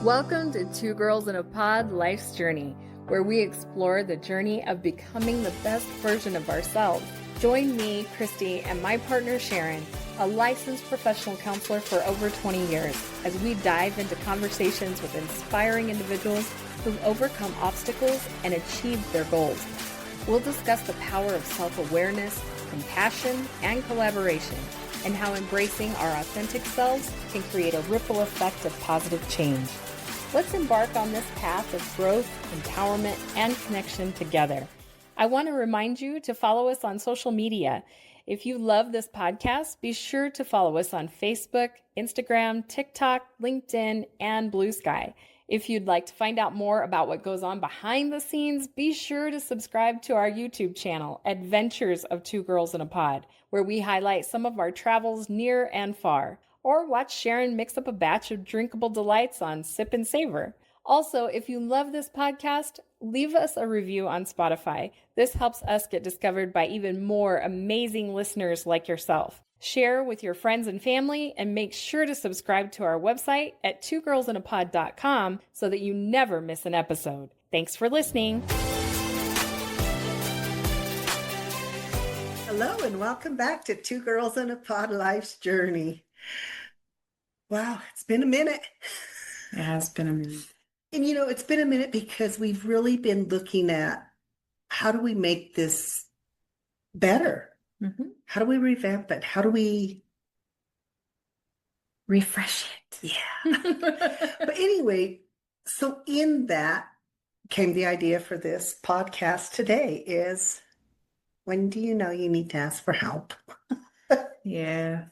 Welcome to Two Girls in a Pod Life's Journey, where we explore the journey of becoming the best version of ourselves. Join me, Christy, and my partner Sharon, a licensed professional counselor for over 20 years, as we dive into conversations with inspiring individuals who've overcome obstacles and achieved their goals. We'll discuss the power of self-awareness, compassion, and collaboration, and how embracing our authentic selves can create a ripple effect of positive change. Let's embark on this path of growth, empowerment, and connection together. I want to remind you to follow us on social media. If you love this podcast, be sure to follow us on Facebook, Instagram, TikTok, LinkedIn, and Blue Sky. If you'd like to find out more about what goes on behind the scenes, be sure to subscribe to our YouTube channel, Adventures of Two Girls in a Pod, where we highlight some of our travels near and far. Or watch Sharon mix up a batch of drinkable delights on Sip and Savor. Also, if you love this podcast, leave us a review on Spotify. This helps us get discovered by even more amazing listeners like yourself. Share with your friends and family, and make sure to subscribe to our website at twogirlsinapod.com so that you never miss an episode. Thanks for listening. Hello, and welcome back to Two Girls in a Pod Life's Journey. Wow, it's been a minute. Yeah, it's been a minute. And it's been a minute because we've really been looking at how do we make this better? Mm-hmm. How do we revamp it? How do we refresh it? Yeah. But anyway, so in that came the idea for this podcast today is, when do you know you need to ask for help? Yeah.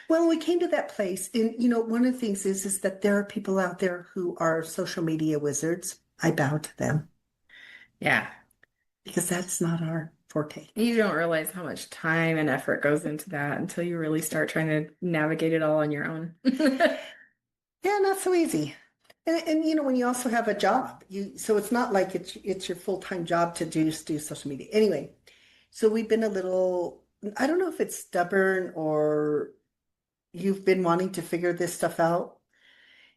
Well, we came to that place, and one of the things is that there are people out there who are social media wizards. I bow to them. Yeah. Because that's not our forte. You don't realize how much time and effort goes into that until you really start trying to navigate it all on your own. Yeah, not so easy. And when you also have a job, so it's not like it's your full-time job to do social media. Anyway, so we've been a little, I don't know if it's stubborn or you've been wanting to figure this stuff out.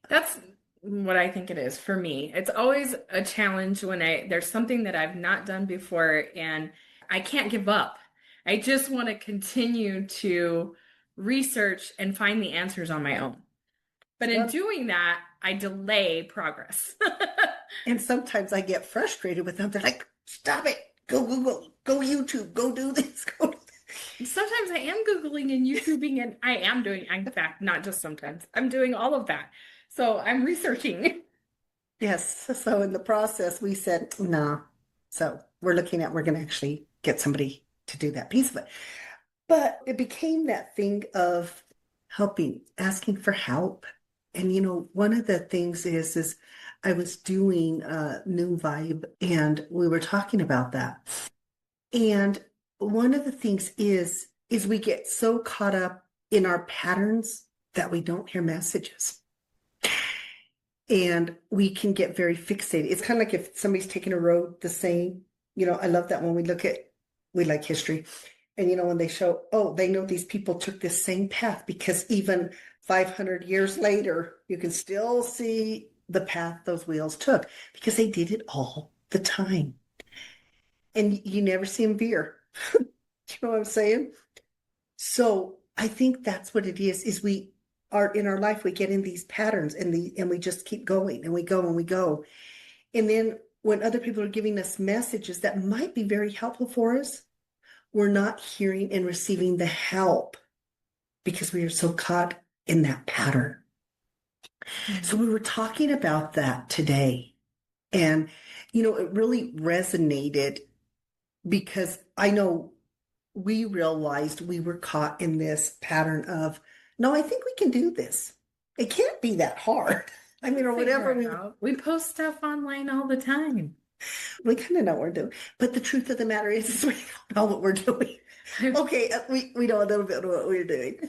That's what I think it is for me. It's always a challenge when there's something that I've not done before and I can't give up. I just want to continue to research and find the answers on my own. But in doing that, I delay progress. And sometimes I get frustrated with them. They're like, stop it. Go Google, go YouTube, go do this, go do that. Sometimes I am Googling and YouTubing, and I am doing, in fact, not just sometimes, I'm doing all of that. So I'm researching. Yes. So in the process, we said, no. So we're going to actually get somebody to do that piece of it. But it became that thing of helping, asking for help. And, one of the things is I was doing New Vibe, and we were talking about that. And one of the things is we get so caught up in our patterns that we don't hear messages. And we can get very fixated. It's kind of like if somebody's taking a road the same, I love that when we like history. And, when they show, they know these people took this same path because even 500 years later, you can still see the path those wheels took because they did it all the time. And you never see them veer. You know what I'm saying? So I think that's what it is we are in our life, we get in these patterns and we just keep going and we go and we go. And then when other people are giving us messages that might be very helpful for us, we're not hearing and receiving the help because we are so caught in that pattern. Mm-hmm. So we were talking about that today. And, it really resonated because I know we realized we were caught in this pattern of, no, I think we can do this. It can't be that hard. I mean, or whatever. We post stuff online all the time. We kind of know what we're doing. But the truth of the matter is we don't know what we're doing. Okay, we know a little bit of what we're doing.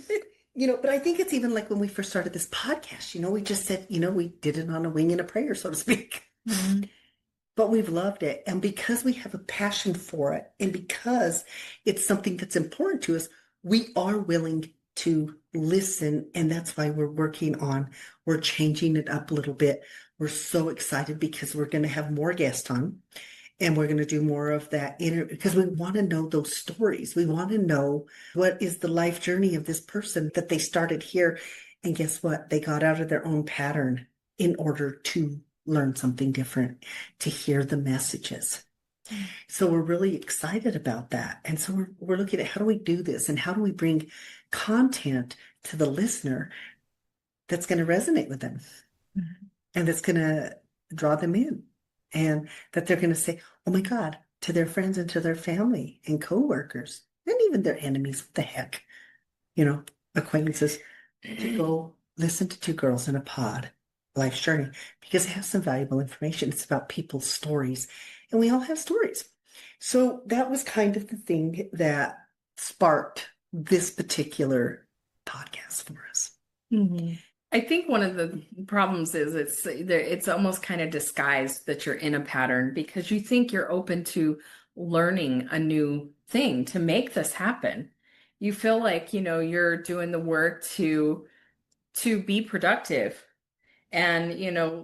But I think it's even like when we first started this podcast, we just said, we did it on a wing and a prayer, so to speak. Mm-hmm. But we've loved it. And because we have a passion for it, and because it's something that's important to us, we are willing to listen. And that's why we're changing it up a little bit. We're so excited because we're going to have more guests on and we're going to do more of that because we want to know those stories. We want to know what is the life journey of this person that they started here. And guess what? They got out of their own pattern in order to learn something different, to hear the messages. So we're really excited about that. And so we're looking at how do we do this and how do we bring content to the listener that's going to resonate with them and that's going to draw them in and that they're going to say, oh my God, to their friends and to their family and coworkers and even their enemies. What the heck? Acquaintances to go listen to Two Girls in a Pod, Life's Journey, because it has some valuable information. It's about people's stories, and we all have stories. So that was kind of the thing that sparked this particular podcast for us. Mm-hmm. I think one of the problems is it's almost kind of disguised that you're in a pattern because you think you're open to learning a new thing to make this happen. You feel like, you're doing the work to be productive and,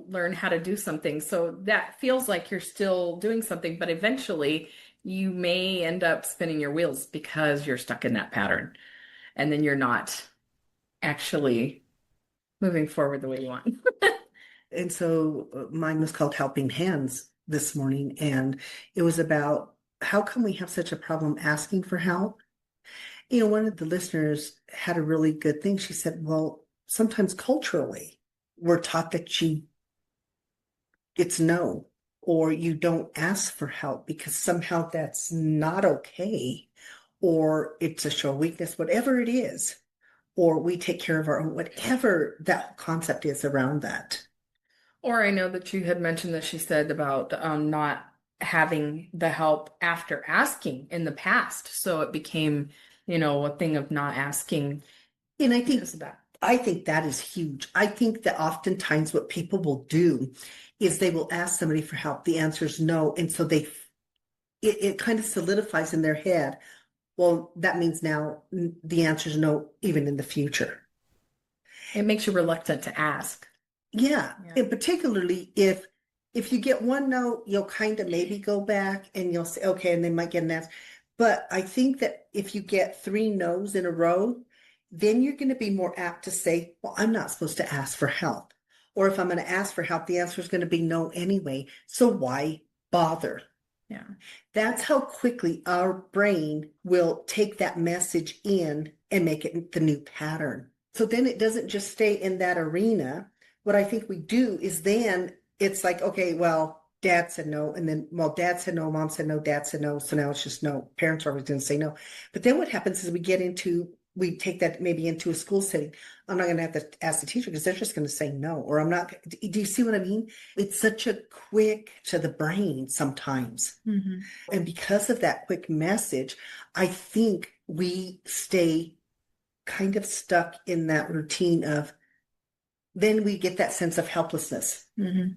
learn how to do something. So that feels like you're still doing something, but eventually you may end up spinning your wheels because you're stuck in that pattern. And then you're not actually moving forward the way you want. And so mine was called Helping Hands this morning, and it was about how come we have such a problem asking for help? One of the listeners had a really good thing. She said, well, sometimes culturally, we're taught that it's no, or you don't ask for help because somehow that's not okay, or it's a show of weakness, whatever it is, or we take care of our own, whatever that concept is around that. Or I know that you had mentioned that she said about not having the help after asking in the past. So it became, a thing of not asking. And I think that is huge. I think that oftentimes what people will do is they will ask somebody for help. The answer is no. And so it kind of solidifies in their head. Well, that means now the answer is no, even in the future. It makes you reluctant to ask. Yeah. And particularly if you get one no, you'll kind of maybe go back and you'll say, okay, and they might get an answer. But I think that if you get 3 no's in a row, then you're going to be more apt to say, well, I'm not supposed to ask for help. Or if I'm going to ask for help, the answer is going to be no anyway. So why bother? Yeah. That's how quickly our brain will take that message in and make it the new pattern. So then it doesn't just stay in that arena. What I think we do is then it's like, okay, well, dad said no. And then, well, dad said no, mom said no, dad said no. So now it's just no. Parents are always going to say no. But then what happens is we take that maybe into a school setting. I'm not going to have to ask the teacher because they're just going to say no. Or I'm not. Do you see what I mean? It's such a quick to the brain sometimes. Mm-hmm. And because of that quick message, I think we stay kind of stuck in that routine of, then we get that sense of helplessness. Mm-hmm.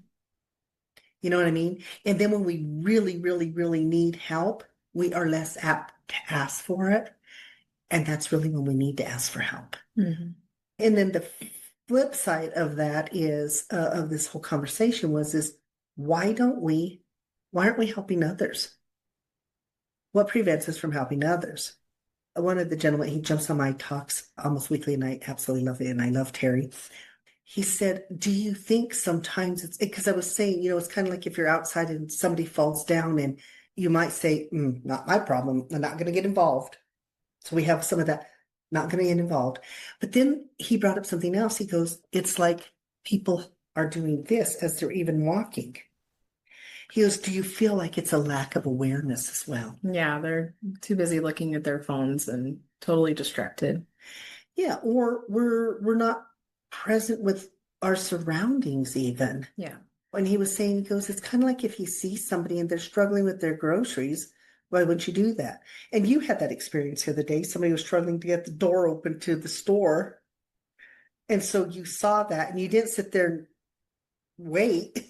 You know what I mean? And then when we really, really, really need help, we are less apt to ask for it. And that's really when we need to ask for help. Mm-hmm. And then the flip side of that is, of this whole conversation is why aren't we helping others? What prevents us from helping others? One of the gentlemen, he jumps on my talks almost weekly and I absolutely love it. And I love Terry. He said, do you think sometimes it's because I was saying, it's kind of like if you're outside and somebody falls down and you might say, not my problem. I'm not going to get involved. So we have some of that, not going to get involved. But then he brought up something else. He goes, it's like people are doing this as they're even walking. He goes, do you feel like it's a lack of awareness as well? Yeah, they're too busy looking at their phones and totally distracted. Yeah, or we're not present with our surroundings even. Yeah. When he was saying, he goes, it's kind of like if you see somebody and they're struggling with their groceries, why wouldn't you do that? And you had that experience the other day. Somebody was struggling to get the door open to the store. And so you saw that and you didn't sit there and wait.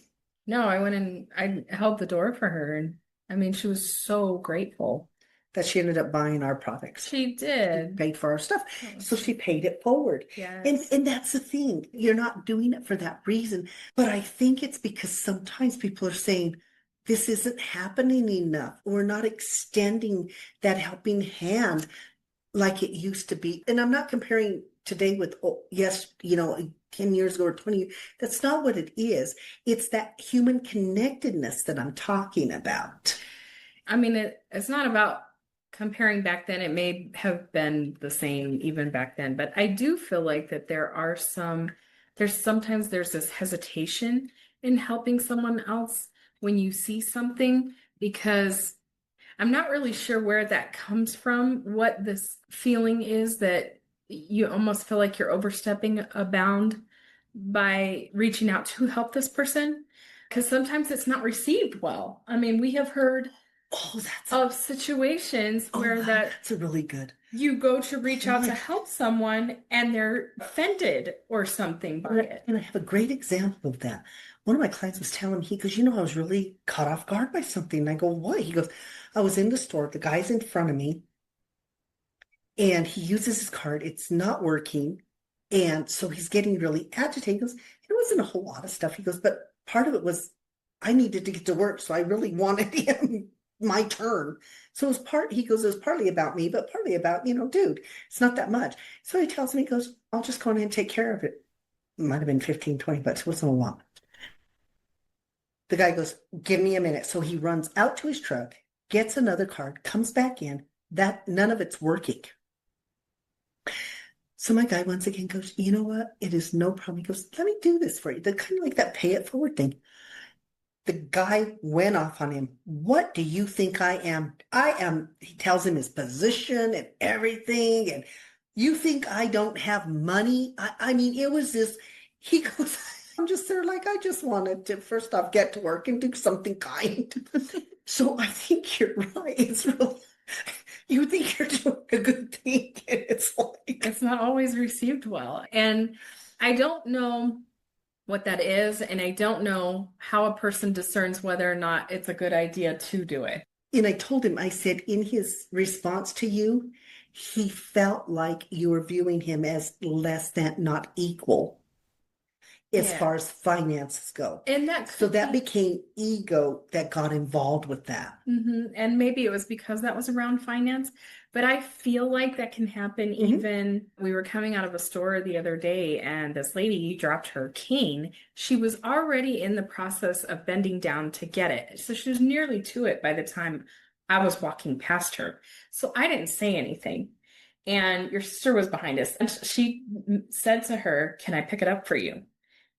No, I went and I held the door for her. And I mean, she was so grateful. that she ended up buying our products. She did. Paid for our stuff. That was So she paid it forward. Yes. And that's the thing. You're not doing it for that reason. But I think it's because sometimes people are saying, this isn't happening enough. We're not extending that helping hand like it used to be. And I'm not comparing today with, oh, yes, 10 years ago or 20 years. That's not what it is. It's that human connectedness that I'm talking about. I mean, it's not about comparing back then. It may have been the same even back then, but I do feel like that there's sometimes there's this hesitation in helping someone else when you see something, because I'm not really sure where that comes from, what this feeling is that you almost feel like you're overstepping a bound by reaching out to help this person, because sometimes it's not received well. I mean, we have heard of situations where wow, that's a really good. You go to reach out to help someone and they're offended or something by it. And I have a great example of that. One of my clients was telling me, he goes, I was really caught off guard by something. And I go, what? He goes, I was in the store, the guy's in front of me, and he uses his card. It's not working. And so he's getting really agitated. He goes, it wasn't a whole lot of stuff. He goes, but part of it was I needed to get to work. So I really wanted him my turn. So he goes, it was partly about me, but partly about, dude, it's not that much. So he tells me, he goes, I'll just go in and take care of it. It might have been 15, 20 bucks. It wasn't a lot. The guy goes, give me a minute. So he runs out to his truck, gets another card, comes back in. None of it's working. So my guy once again goes, you know what? It is no problem. He goes, let me do this for you. The kind of like that pay it forward thing. The guy went off on him. What do you think I am? He tells him his position and everything. And you think I don't have money? I mean, it was this, he goes, I'm just there like, I just wanted to first off get to work and do something kind. So I think you're right. It's really, you think you're doing a good thing, and it's like, it's not always received well. And I don't know what that is, and I don't know how a person discerns whether or not it's a good idea to do it. And I told him, I said, in his response to you, he felt like you were viewing him as less than, not equal, as far as finances go. And that became ego that got involved with that. And maybe it was because that was around finance, but I feel like that can happen even. We were coming out of a store the other day and this lady dropped her cane. She was already in the process of bending down to get it. So she was nearly to it by the time I was walking past her. So I didn't say anything. And your sister was behind us. And she said to her, can I pick it up for you?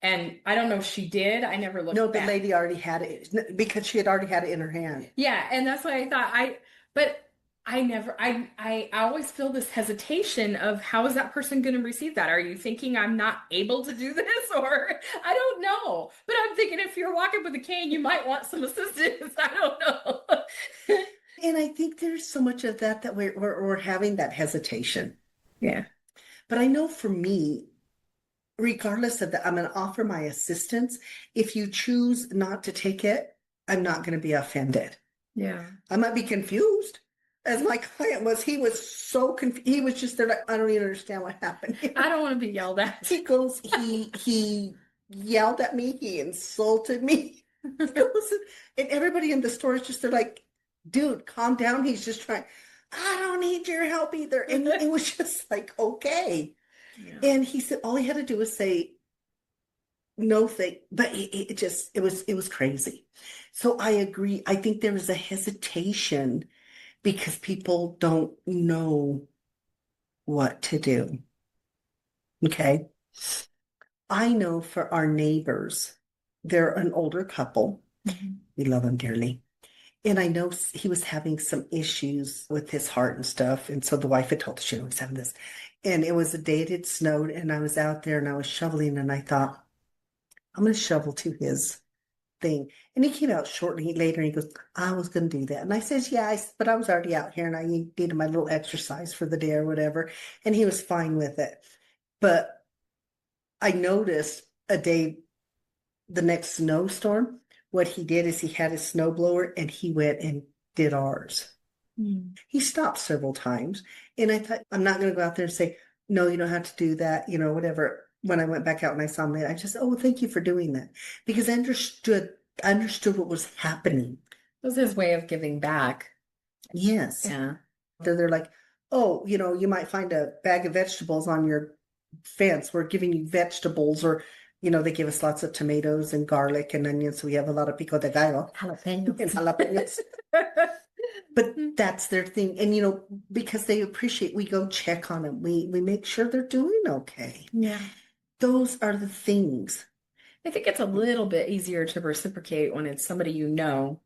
And I don't know if she did. I never looked back. No, the lady already had it because she had already had it in her hand. Yeah, and that's what I thought. But I always feel this hesitation of how is that person going to receive that? Are you thinking I'm not able to do this? Or I don't know. But I'm thinking if you're walking with a cane, you might want some assistance. I don't know. And I think there's so much of that we're having that hesitation. Yeah. But I know for me, regardless of that, I'm going to offer my assistance. If you choose not to take it, I'm not going to be offended. Yeah. I might be confused, as my client was. He was so confused. He was just there like, I don't even understand what happened here. I don't want to be yelled at. He goes, he yelled at me. He insulted me. He goes, and everybody in the store is just, they're like, dude, calm down. He's just trying. I don't need your help either. And it was just like, okay. Yeah. And he said all he had to do was say no thing, but it was crazy. So I agree. I think there is a hesitation because people don't know what to do. Okay. I know for our neighbors, they're an older couple. We love them dearly. And I know he was having some issues with his heart and stuff. And so the wife had told us, he was having this. And it was a day it had snowed, and I was out there and I was shoveling, and I thought, I'm going to shovel to his thing. And he came out shortly later and he goes, I was going to do that. And I says, yeah, but I was already out here and I needed my little exercise for the day or whatever. And he was fine with it. But I noticed the next snowstorm, what he did is he had his snowblower and he went and did ours. Mm. He stopped several times. And I thought, I'm not going to go out there and say, no, you don't have to do that, whatever. When I went back out and I saw him there, I just, oh, well, thank you for doing that. Because I understood what was happening. It was his way of giving back. Yes. Yeah. They're like, oh, you might find a bag of vegetables on your fence. We're giving you vegetables, or, they give us lots of tomatoes and garlic and onions. So we have a lot of pico de gallo and Jalapenos. jalapenos. But that's their thing. And, because they appreciate, we go check on them. We make sure they're doing okay. Yeah. Those are the things. I think it's a little bit easier to reciprocate when it's somebody you know.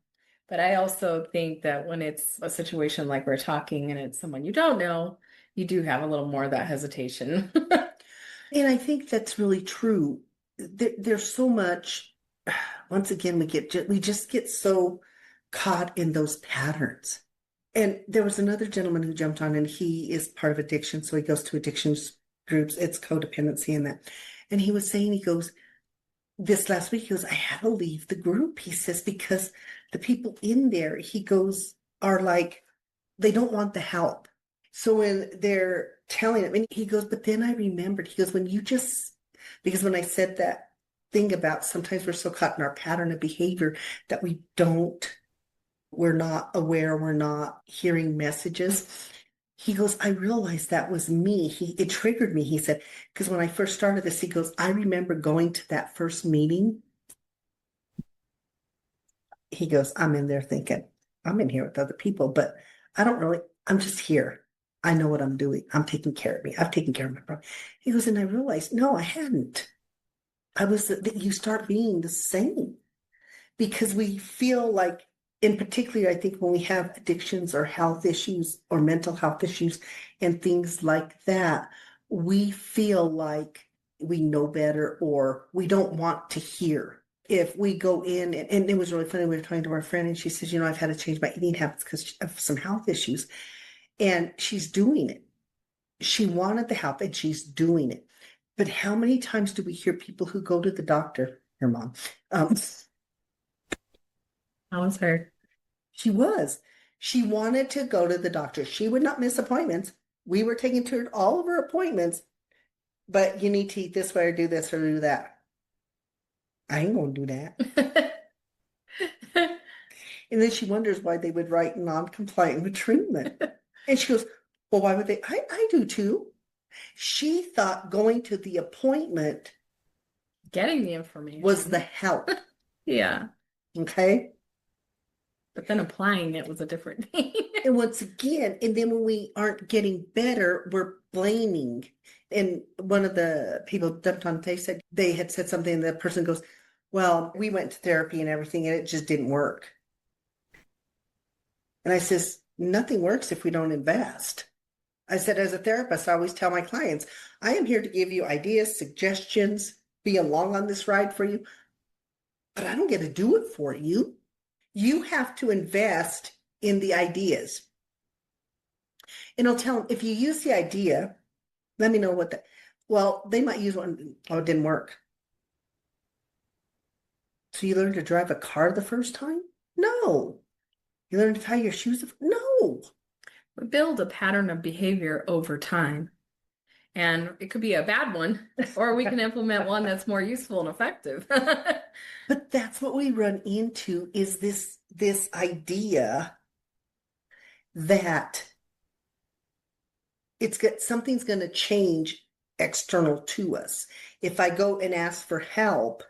But I also think that when it's a situation like we're talking and it's someone you don't know, you do have a little more of that hesitation. And I think that's really true. There's so much, once again, we just get so caught in those patterns. And there was another gentleman who jumped on, and he is part of addiction. So he goes to addictions groups. It's codependency and that. And he was saying, he goes, this last week, he goes, I had to leave the group. He says, because the people in there, he goes, are like, they don't want the help. So when they're telling him, and he goes, but then I remembered, he goes, because when I said that thing about sometimes we're so caught in our pattern of behavior that we're not aware, we're not hearing messages. He goes, I realized that was me. It triggered me. He said, because when I first started this, he goes, I remember going to that first meeting. He goes, I'm in there thinking, I'm in here with other people, but I'm just here. I know what I'm doing. I'm taking care of me. I've taken care of my problem. He goes, and I realized, no, I hadn't. You start being the same because we feel like, in particular, I think when we have addictions or health issues or mental health issues and things like that, we feel like we know better or we don't want to hear. If we go in, and it was really funny, we were talking to our friend and she says, I've had to change my eating habits because of some health issues. And she's doing it. She wanted the help and she's doing it. But how many times do we hear people who go to the doctor, your mom, How was her? She wanted to go to the doctor. She would not miss appointments. We were taking to all of her appointments, but you need to eat this way or do this or do that. I ain't gonna do that. And then she wonders why they would write non-compliant with treatment. And she goes, well, why would they? I do too. She thought going to the appointment Getting the information was the help. Yeah. Okay. But then applying it was a different thing. And once again, and then when we aren't getting better, we're blaming. And one of the people jumped on, they had said something, and the person goes, well, we went to therapy and everything, and it just didn't work. And I says, nothing works if we don't invest. I said, as a therapist, I always tell my clients, I am here to give you ideas, suggestions, be along on this ride for you, but I don't get to do it for you. You have to invest in the ideas. And I'll tell them, if you use the idea, let me know well, they might use one. Oh, it didn't work. So you learned to drive a car the first time? No. You learned to tie your shoes? No. We build a pattern of behavior over time. And it could be a bad one, or we can implement one that's more useful and effective. But that's what we run into, is this idea that something's going to change external to us. If I go and ask for help,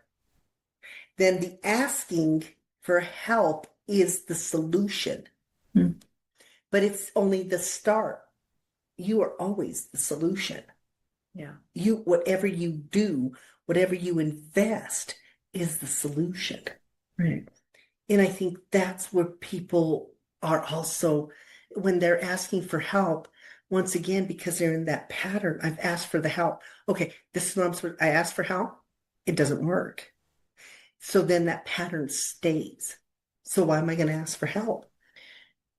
then the asking for help is the solution. But it's only the start. You are always the solution. Yeah. Whatever you do, whatever you invest is the solution. Right. And I think that's where people are also, when they're asking for help, once again, because they're in that pattern, I've asked for the help. Okay, this is what I asked for help. It doesn't work. So then that pattern stays. So why am I going to ask for help?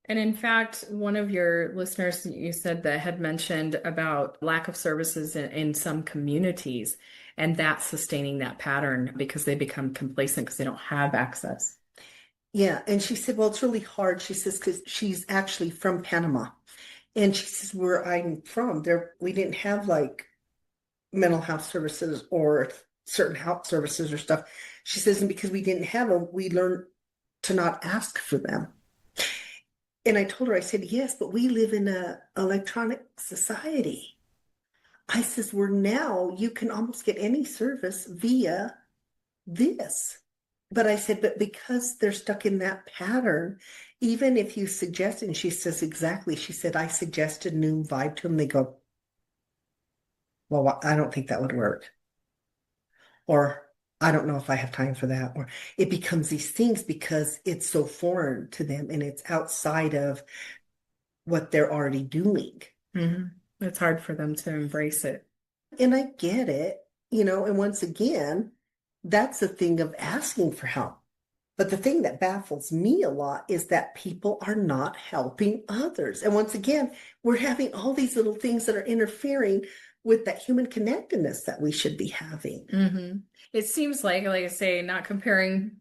And in fact, one of your listeners, you said that had mentioned about lack of services in some communities, and that sustaining that pattern because they become complacent because they don't have access. Yeah. And she said, well, it's really hard. She says, because she's actually from Panama. And she says, where I'm from, there we didn't have like mental health services or certain health services or stuff. She says, and because we didn't have them, we learned to not ask for them. And I told her, I said, yes, but we live in a electronic society. I says, where now you can almost get any service via this. But I said, but because they're stuck in that pattern, even if you suggest, and she says exactly, she said, I suggested new vibe to them. They go, well, I don't think that would work. Or I don't know if I have time for that. Or it becomes these things because it's so foreign to them and it's outside of what they're already doing. It's hard for them to embrace it. And I get it, and once again, that's the thing of asking for help. But the thing that baffles me a lot is that people are not helping others. And once again, we're having all these little things that are interfering with that human connectedness that we should be having. It seems like I say, not comparing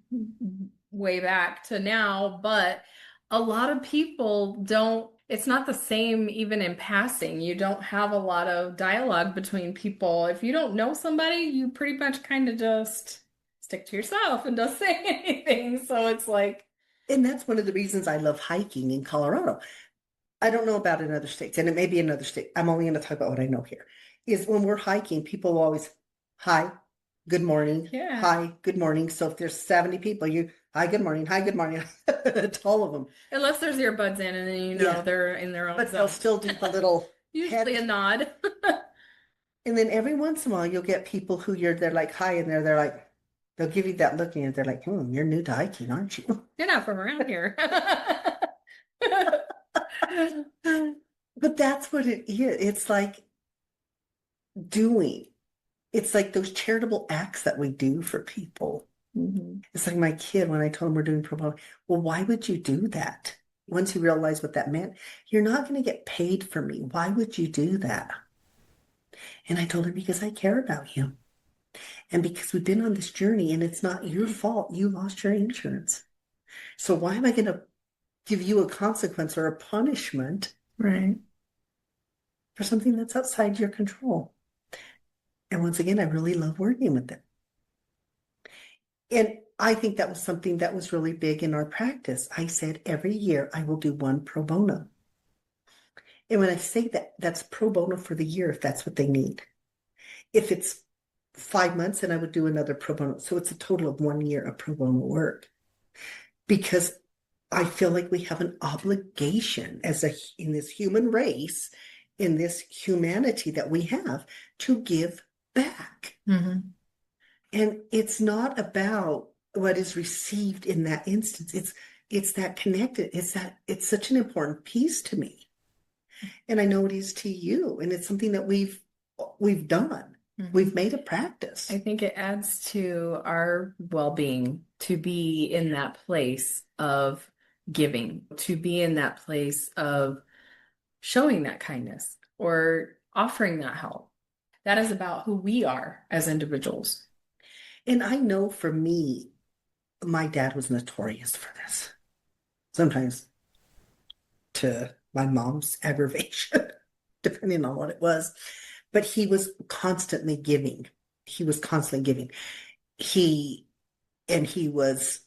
way back to now, but a lot of people don't, it's not the same even in passing. You don't have a lot of dialogue between people. If you don't know somebody, you pretty much kind of just stick to yourself and don't say anything. So it's like, And that's one of the reasons I love hiking in Colorado. I don't know about in other states, and it may be another state. I'm only going to talk about what I know here. Is when we're hiking, people will always, hi, good morning, yeah. hi, good morning. So if there's 70 people, you, hi, good morning, to all of them. Unless there's earbuds in, and then Yeah. they're in their own But zone. they'll still do the little Usually a head. nod. And then every once in a while, you'll get people who they're like, hi, and they're like, they'll give you that look, and they're like, you're new to hiking, aren't you? You're not from around here. But that's what it is. It's like doing. It's like those charitable acts that we do for people. It's like my kid, when I told him we're doing pro bono, well, why would you do that? Once you realize what that meant, you're not going to get paid for me. Why would you do that? And I told her, because I care about you. And because we've been on this journey and it's not your fault you lost your insurance. So why am I going to give you a consequence or a punishment Right. for something that's outside your control? And once again, I really love working with them. And I think that was something that was really big in our practice. I said every year I will do one pro bono. And when I say that, that's pro bono for the year if that's what they need. If it's 5 months, then I would do another pro bono. So it's a total of 1 year of pro bono work. Because I feel like we have an obligation in this human race, in this humanity that we have, to give back. And it's not about what is received in that instance. It's that connected. It's such an important piece to me. And I know it is to you. And it's something that we've done. We've made a practice. I think it adds to our well-being to be in that place of giving, to be in that place of showing that kindness or offering that help. That is about who we are as individuals. And I know for me, my dad was notorious for this. Sometimes to my mom's aggravation, depending on what it was. But he was constantly giving. He was constantly giving. He was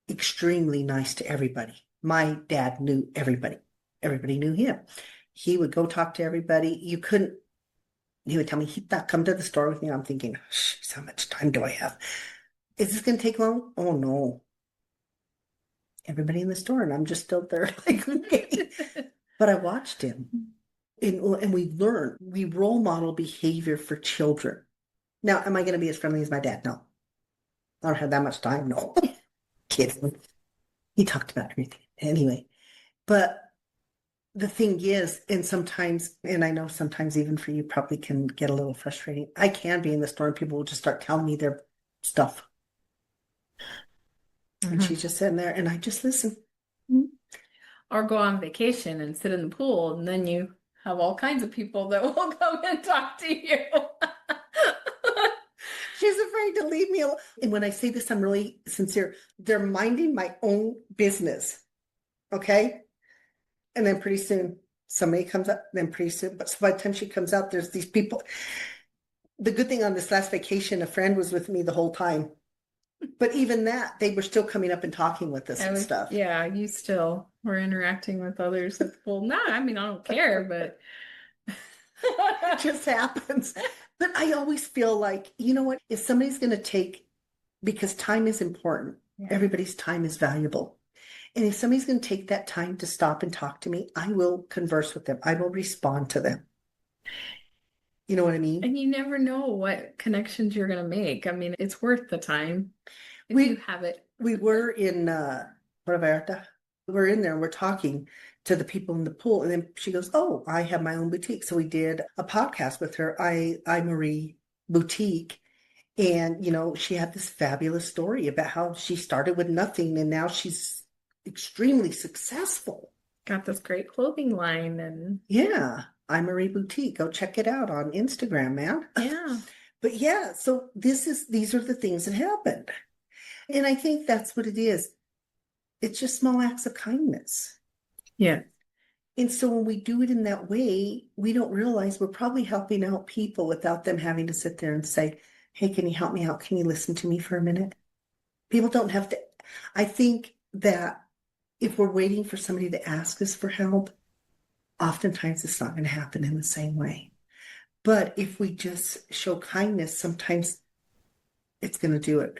extremely nice to everybody. My dad knew everybody. Everybody knew him. He would go talk to everybody. He would tell me, come to the store with me. I'm thinking, how much time do I have? Is this going to take long? Oh, no. Everybody in the store, and I'm just still there like, okay. But I watched him. And we role model behavior for children. Now, am I going to be as friendly as my dad? No. I don't have that much time. No. Kidding. He talked about everything. Anyway, but the thing is, and I know sometimes even for you probably can get a little frustrating. I can be in the store and people will just start telling me their stuff. And she's just sitting there and I just listen. Or go on vacation and sit in the pool, and then you have all kinds of people that will come and talk to you. She's afraid to leave me alone. And when I say this, I'm really sincere. They're minding my own business. Okay. And then pretty soon somebody comes up, then pretty soon, but so by the time she comes out, there's these people. The good thing on this last vacation, a friend was with me the whole time. But even that, they were still coming up and talking with us and stuff. Yeah, you still were interacting with others. Well, no, I mean, I don't care, but It just happens. But I always feel like, you know what? If somebody's going to take, because time is important, Yeah. Everybody's time is valuable. And if somebody's going to take that time to stop and talk to me, I will converse with them. I will respond to them. You know what I mean? And you never know what connections you're going to make. I mean, it's worth the time if We- you have it. We were in Puerto Vallarta. We're in there and we're talking to the people in the pool. And then she goes, "Oh, I have my own boutique." So we did a podcast with her, I Marie Boutique. And, she had this fabulous story about how she started with nothing and now she's extremely successful. Got this great clothing line and Yeah, I Marie Boutique. Go check it out on Instagram, man. yeah. But yeah, so these are the things that happened. And I think that's what it is. It's just small acts of kindness. Yeah. And so when we do it in that way, we don't realize we're probably helping out people without them having to sit there and say, "Hey, can you help me out? Can you listen to me for a minute?" People don't have to. I think that if we're waiting for somebody to ask us for help, oftentimes it's not going to happen in the same way. But if we just show kindness, sometimes it's going to do it.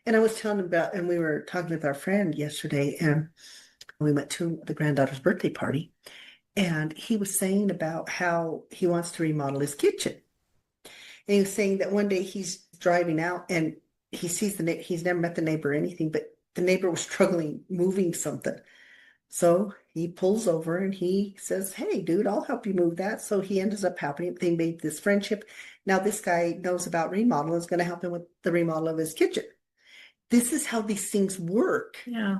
And I was telling about, and we were talking with our friend yesterday, and we went to the granddaughter's birthday party, and he was saying about how he wants to remodel his kitchen. And he was saying that one day he's driving out and he sees he's never met the neighbor or anything, but the neighbor was struggling moving something. So he pulls over and he says, "Hey, dude, I'll help you move that." So he ends up helping him. They made this friendship. Now this guy knows about remodel and is going to help him with the remodel of his kitchen. This is how these things work. Yeah.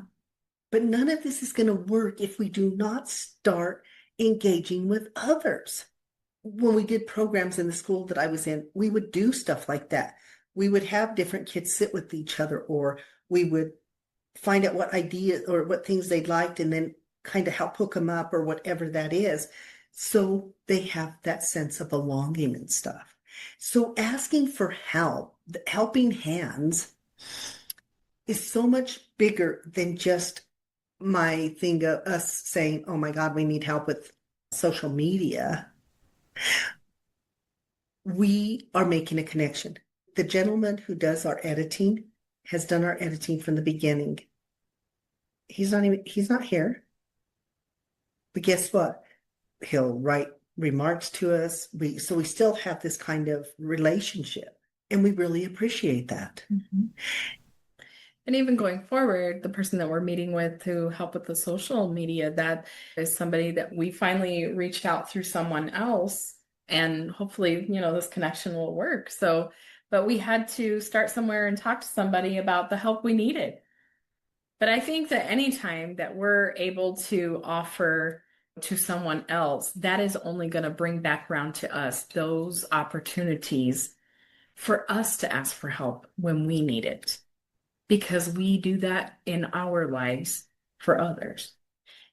But none of this is going to work if we do not start engaging with others. When we did programs in the school that I was in, we would do stuff like that. We would have different kids sit with each other, or we would find out what ideas or what things they liked and then kind of help hook them up or whatever that is. So they have that sense of belonging and stuff. So asking for help, the helping hands is so much bigger than just my thing of us saying, "Oh my God, we need help with social media." We are making a connection. The gentleman who does our editing has done our editing from the beginning. He's not here. But guess what? He'll write remarks to us. So we still have this kind of relationship, and we really appreciate that. Mm-hmm. And even going forward, the person that we're meeting with to help with the social media, that is somebody that we finally reached out through someone else. And hopefully, this connection will work. So, but we had to start somewhere and talk to somebody about the help we needed. But I think that anytime that we're able to offer to someone else, that is only going to bring back around to us those opportunities for us to ask for help when we need it. Because we do that in our lives for others.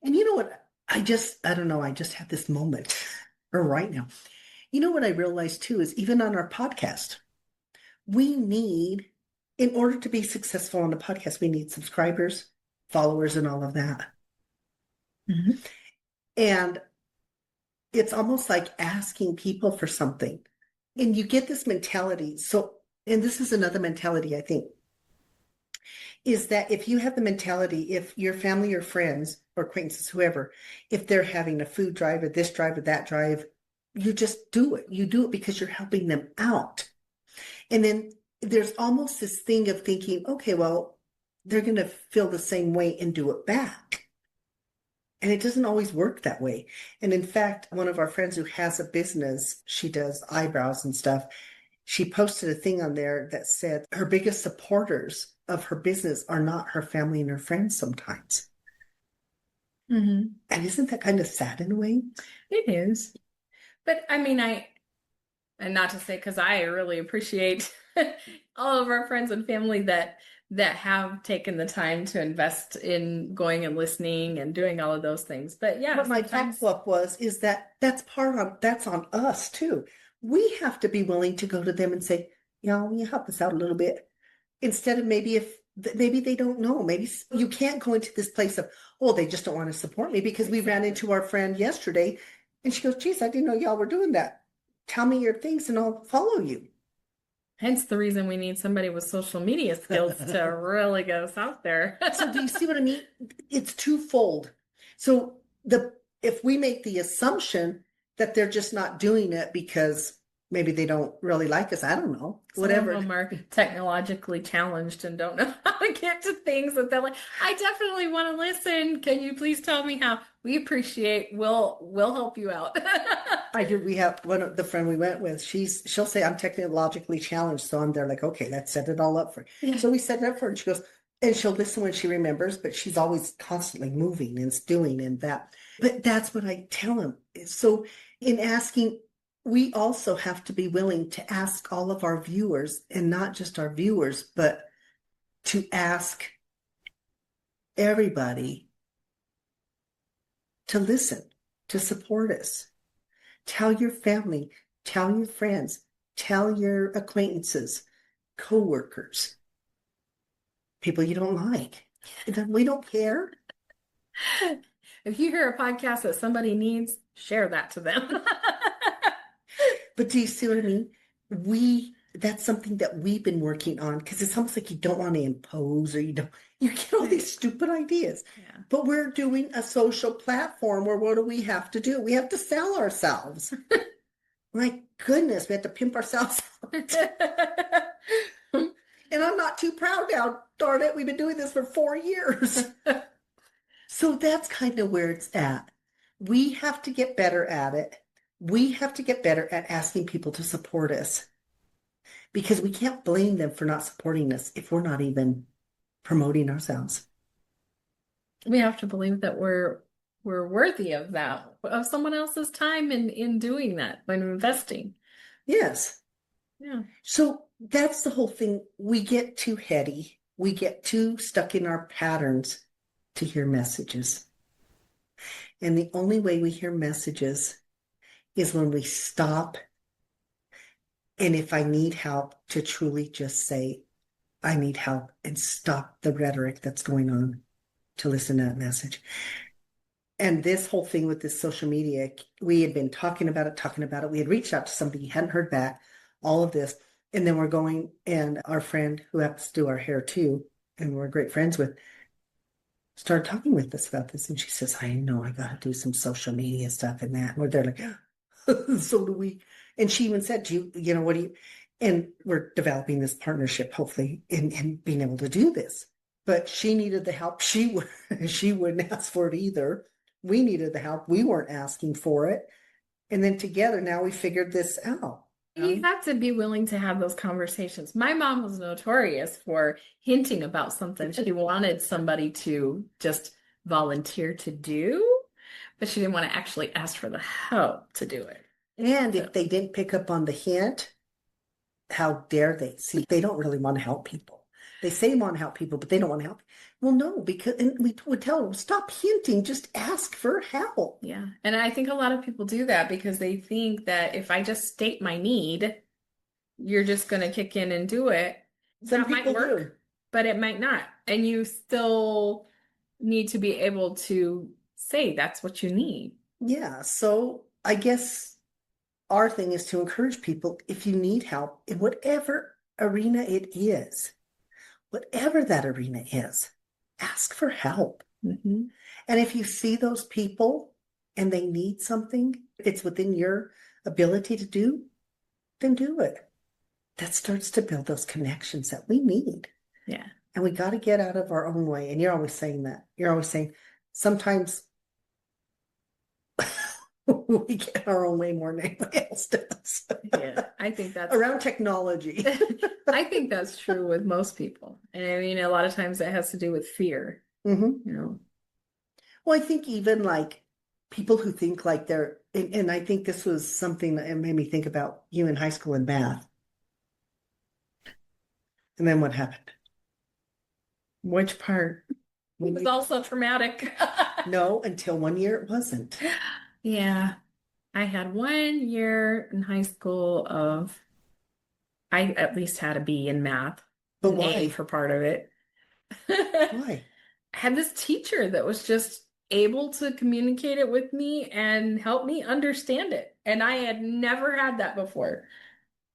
And you know what? I don't know. I just had this moment or right now. You know what I realized too is even on our podcast, in order to be successful on the podcast, we need subscribers, followers, and all of that. Mm-hmm. And it's almost like asking people for something. And you get this mentality. So, and this is another mentality, I think, is that if you have the mentality, if your family or friends or acquaintances, whoever, if they're having a food drive or this drive or that drive, you just do it. You do it because you're helping them out. And then there's almost this thing of thinking, okay, well, they're going to feel the same way and do it back. And it doesn't always work that way. And in fact, one of our friends who has a business, she does eyebrows and stuff. She posted a thing on there that said her biggest supporters of her business are not her family and her friends sometimes. Mm-hmm. And isn't that kind of sad in a way? It is. But I mean, And not to say, because I really appreciate all of our friends and family that have taken the time to invest in going and listening and doing all of those things. But yeah, What my sometimes follow-up was is that that's on us too. We have to be willing to go to them and say, will you help us out a little bit? Instead of maybe if maybe they don't know, maybe you can't go into this place of, oh, they just don't want to support me because we ran into our friend yesterday and she goes, geez, I didn't know y'all were doing that. Tell me your things and I'll follow you. hence the reason we need somebody with social media skills to really get us out there. So do you see what I mean? It's twofold. So if we make the assumption that they're just not doing it because maybe they don't really like us, I don't know, whatever. Some of them are technologically challenged and don't know how to get to things that they're like, I definitely want to listen. Can you please tell me how? We appreciate, we'll help you out. I do. We have one of the friend we went with. She'll say I'm technologically challenged, so I'm there like, okay, let's set it all up for you. Yeah. So we set it up for her, and she goes, and she'll listen when she remembers, but she's always constantly moving and doing and that. But that's what I tell them. So in asking, we also have to be willing to ask all of our viewers, and not just our viewers, but to ask everybody to listen, to support us. Tell your family, tell your friends, tell your acquaintances, coworkers, people you don't like. We don't care. If you hear a podcast that somebody needs, share that to them. But do you see what I mean? That's something that we've been working on because it's almost like you don't want to impose or you get all these stupid ideas. Yeah. But we're doing a social platform where what do we have to do? We have to sell ourselves. My goodness, we have to pimp ourselves out. And I'm not too proud now. Darn it, we've been doing this for 4 years. So that's kind of where it's at. We have to get better at it. We have to get better at asking people to support us because we can't blame them for not supporting us if we're not even promoting ourselves. We have to believe that we're worthy of that, of someone else's time in doing that, when investing. Yes. Yeah. So that's the whole thing. We get too heady. We get too stuck in our patterns to hear messages. And the only way we hear messages is when we stop. And if I need help, to truly just say, I need help and stop the rhetoric that's going on to listen to that message. And this whole thing with this social media, we had been talking about it. We had reached out to somebody, hadn't heard back, all of this. And then we're going, and our friend who happens to do our hair too, and we're great friends with, started talking with us about this. And she says, I know I got to do some social media stuff and that. And we're there like, so do we. And she even said, what do you, and we're developing this partnership, hopefully, in being able to do this. But she needed the help. She wouldn't ask for it either. We needed the help. We weren't asking for it. And then together, now we figured this out. You have to be willing to have those conversations. My mom was notorious for hinting about something she wanted somebody to just volunteer to do, but she didn't want to actually ask for the help to do it. And if they didn't pick up on the hint, how dare they? See, they don't really want to help people. They say they want to help people, but they don't want to help. Well, no, because and we would tell them, stop hinting, just ask for help. Yeah. And I think a lot of people do that because they think that if I just state my need, you're just going to kick in and do it. Some that might people work, do. but it might not. And you still need to be able to say that's what you need. Yeah. So I guess our thing is to encourage people, if you need help in whatever arena it is, whatever that arena is, ask for help. Mm-hmm. And if you see those people and they need something, it's within your ability to do, then do it. That starts to build those connections that we need. Yeah. And we got to get out of our own way. And you're always saying that. You're always saying sometimes we get our own way more than anybody else does. Yeah, I think that's around technology. I think that's true with most people. And I mean, a lot of times it has to do with fear. Mm-hmm. You know. Well, I think even like people who think like they're, and I think this was something that made me think about you in high school and math. And then what happened? Which part? It was also traumatic. No, until 1 year it wasn't. Yeah. I had 1 year in high school of, I at least had a B in math, But an A why? for part of it. Why? I had this teacher that was just able to communicate it with me and help me understand it. And I had never had that before.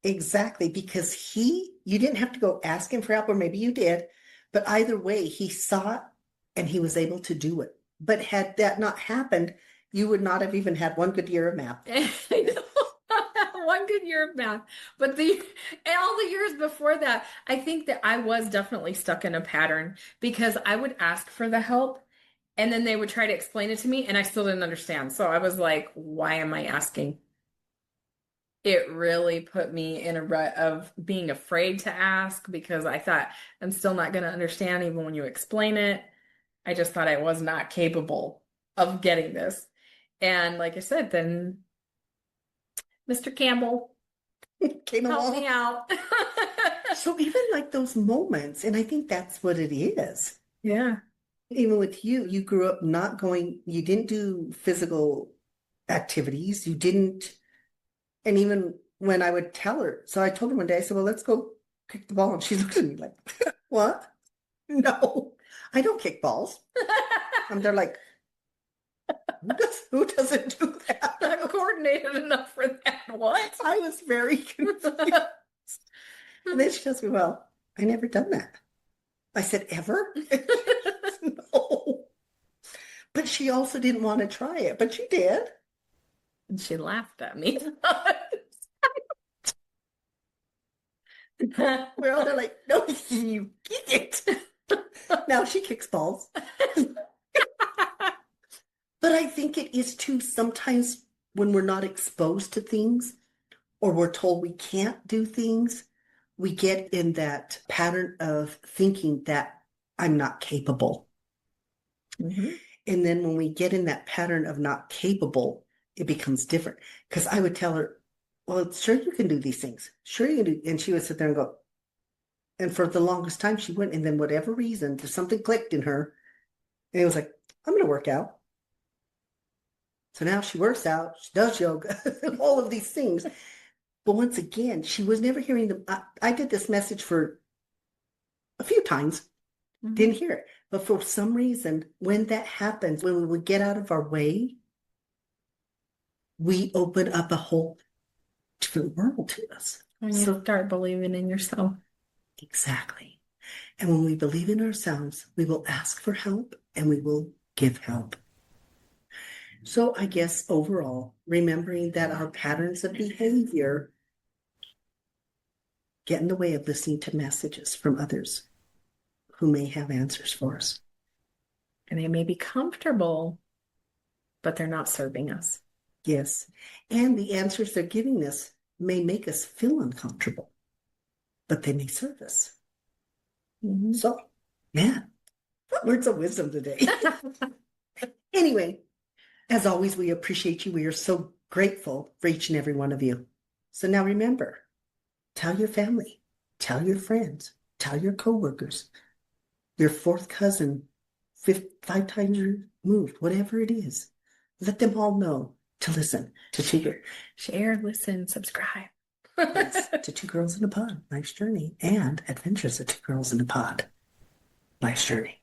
Exactly, because you didn't have to go ask him for help, or maybe you did, but either way, he saw it and he was able to do it. But had that not happened, you would not have even had one good year of math. I know. One good year of math. But and all the years before that, I think that I was definitely stuck in a pattern because I would ask for the help and then they would try to explain it to me and I still didn't understand. So I was like, why am I asking? It really put me in a rut of being afraid to ask because I thought I'm still not going to understand even when you explain it. I just thought I was not capable of getting this. And like I said, then Mr. Campbell Came help along. me out. So even like those moments, and I think that's what it is. Yeah. Even with you, you grew up not going, you didn't do physical activities, you didn't, and even when I would tell her, so I told her one day, I said, well, let's go kick the ball. And she looked at me like, what? No, I don't kick balls. And they're like, who doesn't do that? Not coordinated enough for that. What? I was very confused. And then she tells me, well, I never done that. I said, ever? No. But she also didn't want to try it, but she did. And she laughed at me. We're all there like, no, you kick it. Now she kicks balls. But I think it is too sometimes when we're not exposed to things or we're told we can't do things, we get in that pattern of thinking that I'm not capable. Mhm. And then when we get in that pattern of not capable, it becomes different. Because I would tell her, well, sure, you can do these things. Sure, you can do. And she would sit there and go, and for the longest time, she wouldn't. And then, whatever reason, there's something clicked in her. And it was like, I'm going to work out. So now she works out, she does yoga, all of these things. But once again, she was never hearing them. I did this message for a few times, didn't hear it. But for some reason, when that happens, when we would get out of our way, we open up a whole different world to us. When you start believing in yourself. Exactly. And when we believe in ourselves, we will ask for help and we will give help. So I guess overall, remembering that our patterns of behavior get in the way of listening to messages from others who may have answers for us. And they may be comfortable, but they're not serving us. Yes. And the answers they're giving us may make us feel uncomfortable, but they may serve us. Mm-hmm. So, man, words of wisdom today. Anyway, as always, we appreciate you. We are so grateful for each and every one of you. So now remember, tell your family, tell your friends, tell your coworkers, your fourth cousin, 5 times removed, whatever it is. Let them all know to listen to Share, listen, subscribe. Yes, to Two Girls in a Pod, Life's Journey, and Adventures of Two Girls in a Pod, Life's Journey.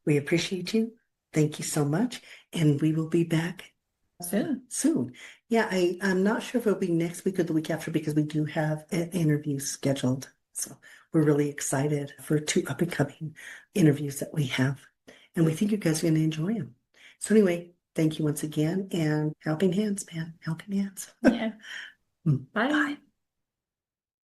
We appreciate you. Thank you so much. And we will be back soon. Yeah, I'm not sure if it'll be next week or the week after because we do have an interview scheduled. So we're really excited for 2 up-and-coming interviews that we have. And we think you guys are going to enjoy them. So anyway, thank you once again. And helping hands, man. Helping hands. Yeah. Bye. Bye.